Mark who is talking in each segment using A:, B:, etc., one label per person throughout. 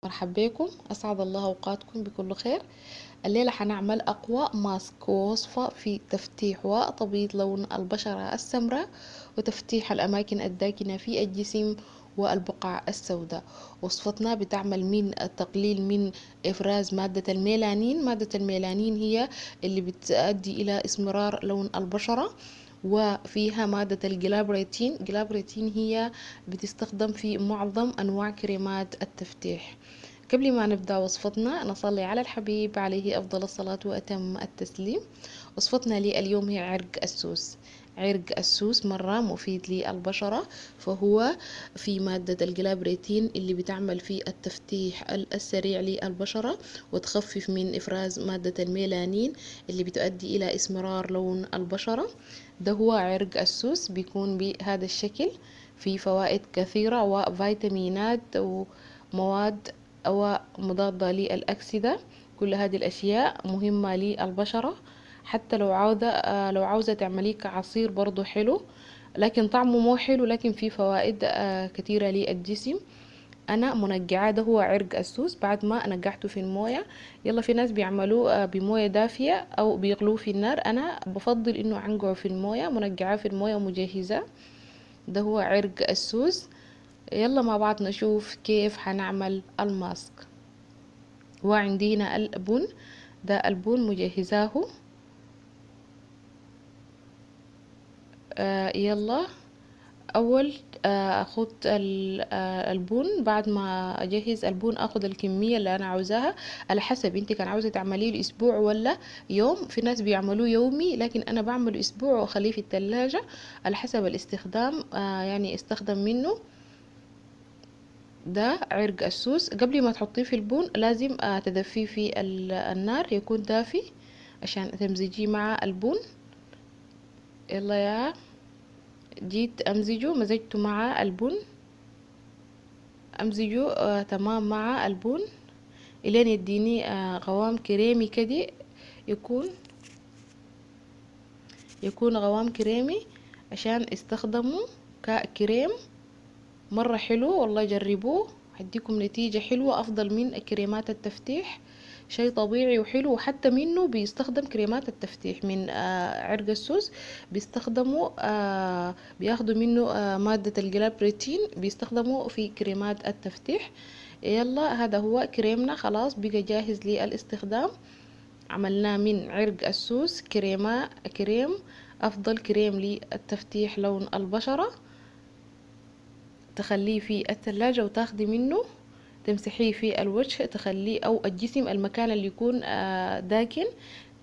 A: مرحبا بكم، أسعد الله أوقاتكم بكل خير. الليلة حنعمل أقوى ماسك ووصفة في تفتيح وتبييض لون البشرة السمراء وتفتيح الأماكن الداكنة في الجسم والبقع السوداء. وصفتنا بتعمل من التقليل من إفراز مادة الميلانين. مادة الميلانين هي اللي بتؤدي إلى اسمرار لون البشرة، وفيها مادة الجلابريتين. جلابريتين هي بتستخدم في معظم أنواع كريمات التفتيح. قبل ما نبدأ وصفتنا نصلي على الحبيب عليه أفضل الصلاة وأتم التسليم. وصفتنا اليوم هي عرق السوس. عرق السوس مرة مفيد للبشرة، فهو في مادة الجلابريتين اللي بتعمل في التفتيح السريع للبشرة وتخفف من إفراز مادة الميلانين اللي بتؤدي إلى اسمرار لون البشرة. ده هو عرق السوس، بيكون بهذا الشكل، في فوائد كثيرة وفيتامينات ومواد أو مضادة للأكسدة. كل هذه الأشياء مهمة للبشرة. حتى لو عاوزة تعمليه كعصير برضو حلو، لكن طعمه مو حلو، لكن فيه فوائد كثيرة للجسم. أنا منقعاه، ده هو عرق السوس. بعد ما نقعته في الموية، يلا في ناس بيعملوه بموية دافية أو بيغلوه في النار، أنا بفضل إنه أنقعه في الموية، منقعاه في الموية ومجهزاه. ده هو عرق السوس. يلا مع بعض نشوف كيف هنعمل الماسك. وعندنا البن، ده البن مجهزاه. يلا اول اخد البن. بعد ما اجهز البن اخد الكميه اللي انا عاوزاها على حسب انت كان عاوزه تعمليه الاسبوع ولا يوم. في ناس بيعملوه يومي، لكن انا بعمله اسبوع واخليه في الثلاجة على حسب الاستخدام. يعني استخدم منه. ده عرق السوس. قبل ما تحطيه في البن لازم تدفيه في النار، يكون دافي عشان تمزجيه مع البن. يلا يا جيت امزجه، مزجته مع البن، امزجه تمام مع البن الين يديني قوام كريمي كده. يكون قوام كريمي عشان استخدمه ككريم. مرة حلو والله، جربوه، هديكم نتيجة حلوة أفضل من كريمات التفتيح. شيء طبيعي وحلو، وحتى منه بيستخدم كريمات التفتيح من عرق السوس. بيستخدموا بياخدوا منه مادة الجلابريتين، بيستخدموا في كريمات التفتيح. يلا هذا هو كريمنا، خلاص بقى جاهز للاستخدام. عملناه من عرق السوس كريم أفضل كريم للتفتيح لون البشرة. تخليه في الثلاجة وتاخدي منه تمسحيه في الوجه، تخليه أو الجسم، المكان اللي يكون داكن،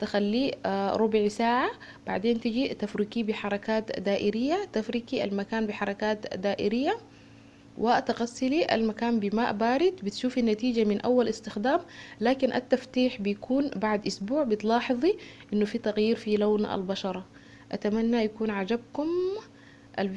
A: تخليه ربع ساعة. بعدين تجي تفركيه بحركات دائرية، تفركي المكان بحركات دائرية وتغسلي المكان بماء بارد. بتشوفي النتيجة من أول استخدام، لكن التفتيح بيكون بعد أسبوع بتلاحظي إنه في تغيير في لون البشرة. أتمنى يكون عجبكم الفيديو.